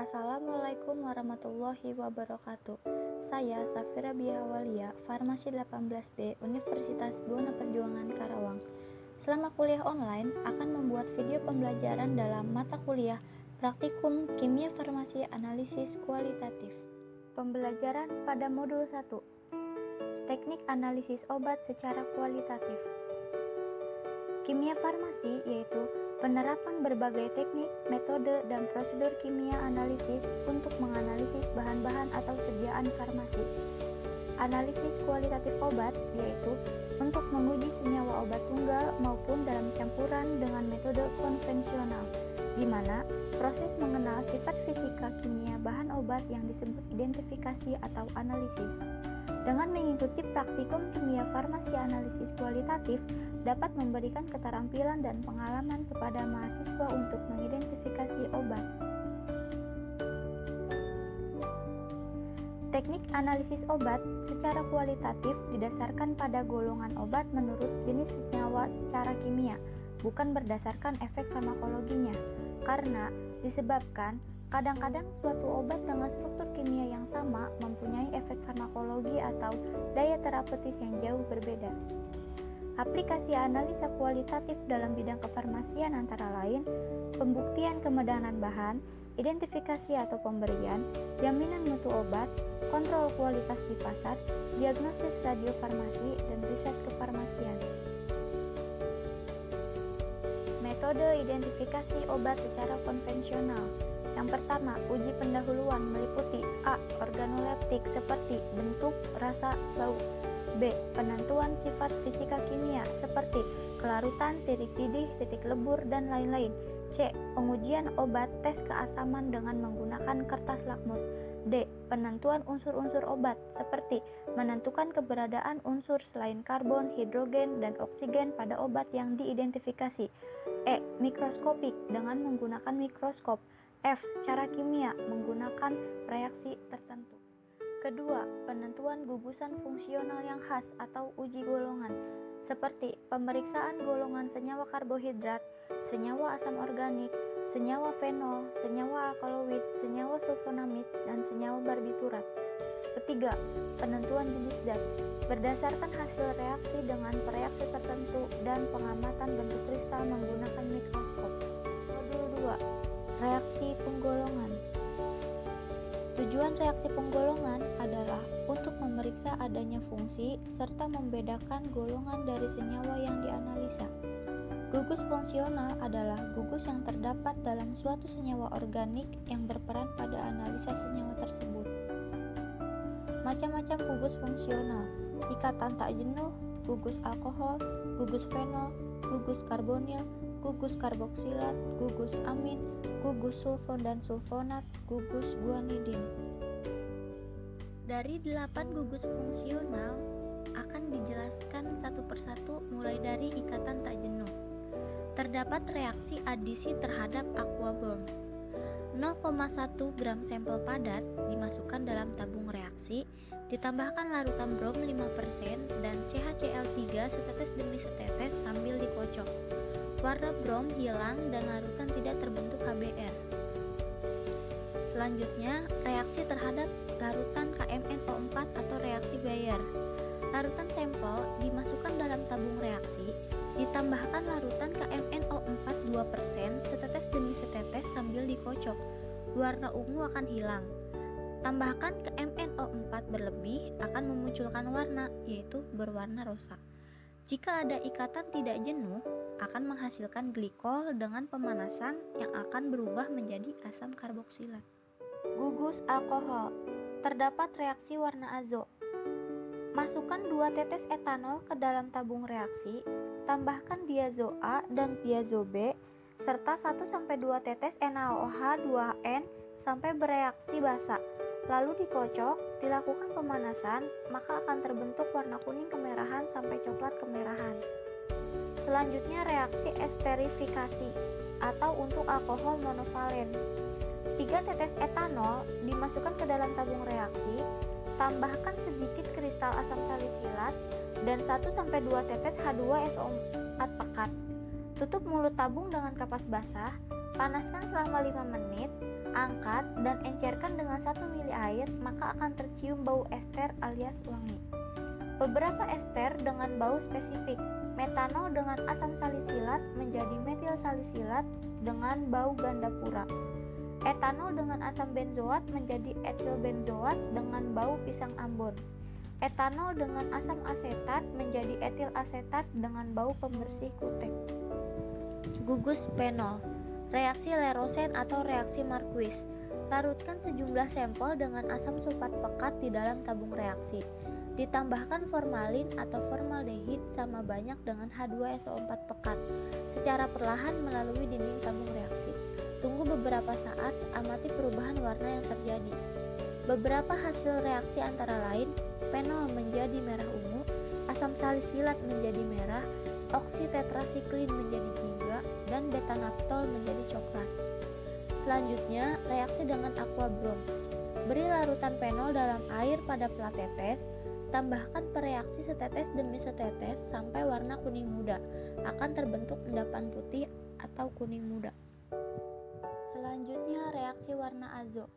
Assalamualaikum warahmatullahi wabarakatuh. Saya Safira Biawalia, Farmasi 18B, Universitas Buana Perjuangan Karawang. Selama kuliah online akan membuat video pembelajaran dalam mata kuliah Praktikum Kimia Farmasi Analisis Kualitatif. Pembelajaran pada modul 1. Teknik analisis obat secara kualitatif. Kimia farmasi yaitu penerapan berbagai teknik, metode, dan prosedur kimia analisis untuk menganalisis bahan-bahan atau sediaan farmasi. Analisis kualitatif obat yaitu untuk menguji senyawa obat tunggal maupun dalam campuran dengan metode konvensional, di mana proses mengenal sifat fisika kimia bahan obat yang disebut identifikasi atau analisis. Dengan mengikuti praktikum kimia farmasi analisis kualitatif dapat memberikan keterampilan dan pengalaman kepada mahasiswa untuk mengidentifikasi obat. Teknik analisis obat secara kualitatif didasarkan pada golongan obat menurut jenis senyawa secara kimia, bukan berdasarkan efek farmakologinya, karena disebabkan kadang-kadang suatu obat dengan struktur kimia yang sama mempunyai efek farmakologi atau daya terapeutis yang jauh berbeda. Aplikasi analisa kualitatif dalam bidang kefarmasian antara lain pembuktian kemedanan bahan, identifikasi atau pemberian, jaminan mutu obat, kontrol kualitas di pasar, diagnosis radiofarmasi, dan riset kefarmasian. Metode identifikasi obat secara konvensional. Yang pertama, uji pendahuluan meliputi A. Organoleptik seperti bentuk, rasa, bau. B. Penentuan sifat fisika kimia seperti kelarutan, titik didih, titik lebur, dan lain-lain. C. Pengujian obat tes keasaman dengan menggunakan kertas lakmus. D. Penentuan unsur-unsur obat seperti menentukan keberadaan unsur selain karbon, hidrogen, dan oksigen pada obat yang diidentifikasi. E. Mikroskopik dengan menggunakan mikroskop. F. Cara kimia menggunakan reaksi tertentu. Kedua, penentuan gugusan fungsional yang khas atau uji golongan, seperti pemeriksaan golongan senyawa karbohidrat, senyawa asam organik, senyawa fenol, senyawa alkaloid, senyawa sulfonamid, dan senyawa barbiturat. Ketiga, penentuan jenis zat, berdasarkan hasil reaksi dengan pereaksi tertentu dan pengamatan bentuk kristal menggunakan mikroskop. Modul 2. Reaksi penggolongan. Tujuan reaksi penggolongan adalah untuk memeriksa adanya fungsi serta membedakan golongan dari senyawa yang dianalisa. Gugus fungsional adalah gugus yang terdapat dalam suatu senyawa organik yang berperan pada analisa senyawa tersebut. Macam-macam gugus fungsional: ikatan tak jenuh, gugus alkohol, gugus fenol, gugus karbonil, gugus karboksilat, gugus amin, gugus sulfon dan sulfonat, gugus guanidin. Dari 8 gugus fungsional akan dijelaskan satu persatu mulai dari ikatan tak jenuh. Terdapat reaksi adisi terhadap aquaborm. 0,1 gram sampel padat dimasukkan dalam tabung reaksi, ditambahkan larutan brom 5% dan CaCl3 setetes demi setetes sambil dikocok. Warna brom hilang dan larutan tidak terbentuk HBr. Selanjutnya, reaksi terhadap larutan KMNO4 atau reaksi Bayer. Larutan sampel dimasukkan dalam tabung reaksi, ditambahkan larutan KMNO4 2% setetes demi setetes sambil dikocok. Warna ungu akan hilang. Tambahkan KMNO4 berlebih akan memunculkan warna, yaitu berwarna rosa. Jika ada ikatan tidak jenuh, akan menghasilkan glikol dengan pemanasan yang akan berubah menjadi asam karboksilat. Gugus alkohol. Terdapat reaksi warna azo. Masukkan 2 tetes etanol ke dalam tabung reaksi, tambahkan diazo A dan diazo B, serta 1-2 tetes NaOH2n sampai bereaksi basa. Lalu dikocok, dilakukan pemanasan, maka akan terbentuk warna kuning kemerahan sampai coklat kemerahan. Selanjutnya reaksi esterifikasi atau untuk alkohol monovalen. 3 tetes etanol dimasukkan ke dalam tabung reaksi, tambahkan sedikit kristal asam salisilat dan 1-2 tetes H2SO4 pekat. Tutup mulut tabung dengan kapas basah, panaskan selama 5 menit, Angkat dan encerkan dengan 1 mili air, maka akan tercium bau ester alias wangi. Beberapa ester dengan bau spesifik. Metanol dengan asam salisilat menjadi metil salisilat dengan bau ganda pura. Etanol dengan asam benzoat menjadi etil benzoat dengan bau pisang Ambon. Etanol dengan asam asetat menjadi etil asetat dengan bau pembersih kutek. Gugus spenol. Reaksi Lerosen atau reaksi Marquis. Larutkan sejumlah sampel dengan asam sulfat pekat di dalam tabung reaksi. Ditambahkan formalin atau formaldehid sama banyak dengan H2SO4 pekat secara perlahan melalui dinding tabung reaksi. Tunggu beberapa saat, amati perubahan warna yang terjadi. Beberapa hasil reaksi antara lain, fenol menjadi merah ungu, asam salisilat menjadi merah, oksitetrasiklin menjadi jingga, dan beta-naptol menjadi coklat. Selanjutnya, reaksi dengan aquabrom. Beri larutan fenol dalam air pada plat tetes, tambahkan pereaksi setetes demi setetes sampai warna kuning muda. Akan terbentuk endapan putih atau kuning muda. Selanjutnya, reaksi warna azo.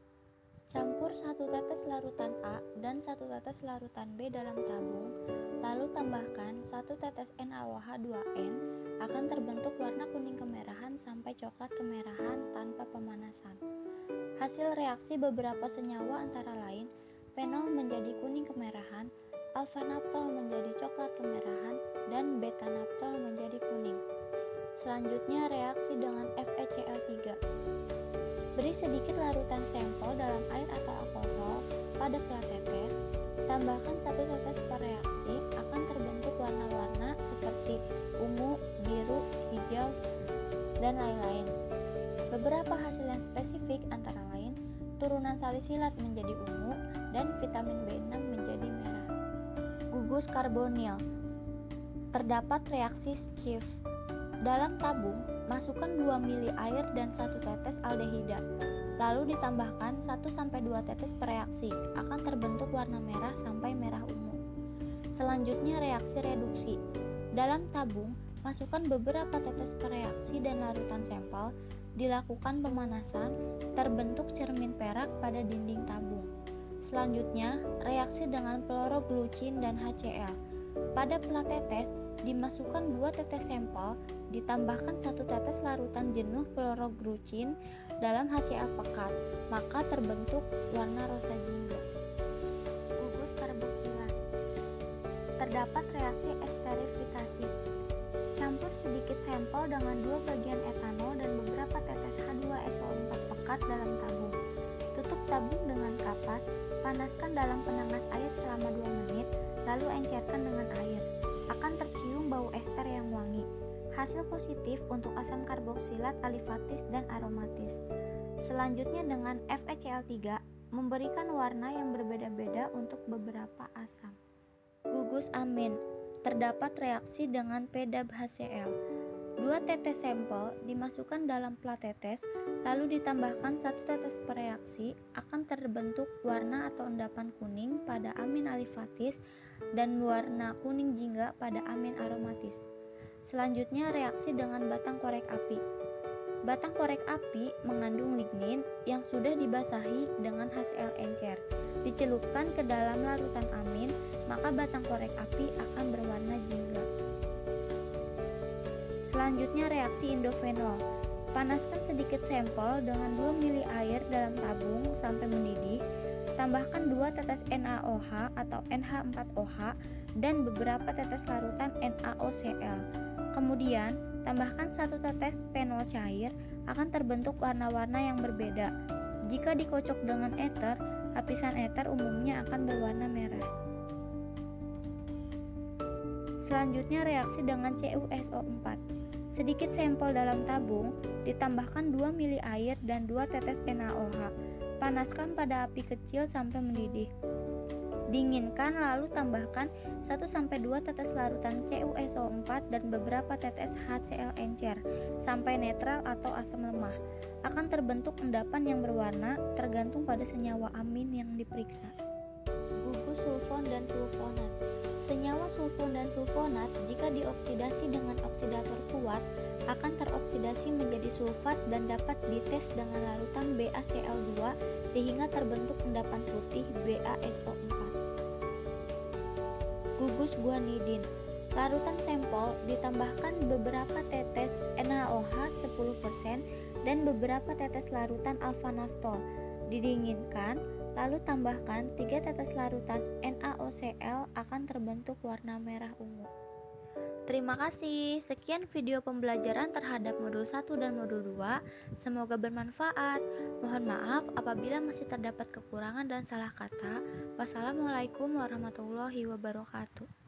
Campur 1 tetes larutan A dan 1 tetes larutan B dalam tabung, lalu tambahkan 1 tetes NaOH2N, akan terbentuk warna kuning kemerahan sampai coklat kemerahan tanpa pemanasan. Hasil reaksi beberapa senyawa antara lain, fenol menjadi kuning kemerahan, alpha-naptol menjadi coklat kemerahan, dan beta-naptol menjadi kuning. Selanjutnya, reaksi dengan FeCl3. Beri sedikit larutan sampel dalam air atau alkohol pada plat tetes, tambahkan 1 tetes per reaksi, akan terbentuk warna-warna seperti ungu, biru, hijau, dan lain-lain. Beberapa hasil yang spesifik antara lain, turunan salisilat menjadi ungu dan vitamin B6 menjadi merah. Gugus karbonil. Terdapat reaksi Schiff. Dalam tabung, masukkan 2 mili air dan 1 tetes aldehida. Lalu ditambahkan 1-2 tetes per reaksi, akan terbentuk warna merah sampai merah ungu. Selanjutnya, reaksi reduksi. Dalam tabung, masukkan beberapa tetes per reaksi dan larutan sampel, dilakukan pemanasan, terbentuk cermin perak pada dinding tabung. Selanjutnya, reaksi dengan fluoroglucin dan HCl. Pada plat tetes, dimasukkan 2 tetes sampel, ditambahkan 1 tetes larutan jenuh fluoroglucin dalam HCl pekat, maka terbentuk warna rosa jingga. Gugus karboksilat. Terdapat reaksi esterifikasi. Campur sedikit sampel dengan 2 bagian etanol dan beberapa tetes H2SO4 pekat dalam tabung. Tutup tabung dengan kapas, panaskan dalam penangas air selama 2 menit, lalu encerkan dengan air. Akan tercium bau ester yang wangi. Hasil positif untuk asam karboksilat alifatis dan aromatis. Selanjutnya dengan FeCl3 memberikan warna yang berbeda-beda untuk beberapa asam. Gugus amin. Terdapat reaksi dengan PDAB-HCl. 2 tetes sampel dimasukkan dalam plat tetes, lalu ditambahkan 1 tetes per reaksi, akan terbentuk warna atau endapan kuning pada amin alifatis dan warna kuning jingga pada amin aromatis. Selanjutnya, reaksi dengan batang korek api. Batang korek api mengandung lignin yang sudah dibasahi dengan HCl encer. Dicelupkan ke dalam larutan amin, maka batang korek api akan berwarna jingga. Selanjutnya, reaksi indofenol. Panaskan sedikit sampel dengan 2 mili air dalam tabung sampai mendidih. Tambahkan 2 tetes NaOH atau NH4OH dan beberapa tetes larutan NaOCl. Kemudian, tambahkan 1 tetes fenol cair, akan terbentuk warna-warna yang berbeda. Jika dikocok dengan ether, lapisan ether umumnya akan berwarna merah. Selanjutnya, reaksi dengan CuSO4. Sedikit sampel dalam tabung, ditambahkan 2 mili air dan 2 tetes NaOH. Panaskan pada api kecil sampai mendidih. Dinginkan lalu tambahkan 1-2 tetes larutan CuSO4 dan beberapa tetes HCl encer sampai netral atau asam lemah. Akan terbentuk endapan yang berwarna tergantung pada senyawa amin yang diperiksa. Gugus sulfon dan sulfonat. Senyawa sulfon dan sulfonat jika dioksidasi dengan oksidator kuat akan teroksidasi menjadi sulfat dan dapat dites dengan larutan BaCl2 sehingga terbentuk endapan putih BaSO4. Gugus guanidin. Larutan sampel ditambahkan beberapa tetes NaOH 10% dan beberapa tetes larutan alfa-naftol. Didinginkan, lalu tambahkan 3 tetes larutan NaOCl akan terbentuk warna merah ungu. Terima kasih. Sekian video pembelajaran terhadap modul 1 dan modul 2. Semoga bermanfaat. Mohon maaf apabila masih terdapat kekurangan dan salah kata. Wassalamualaikum warahmatullahi wabarakatuh.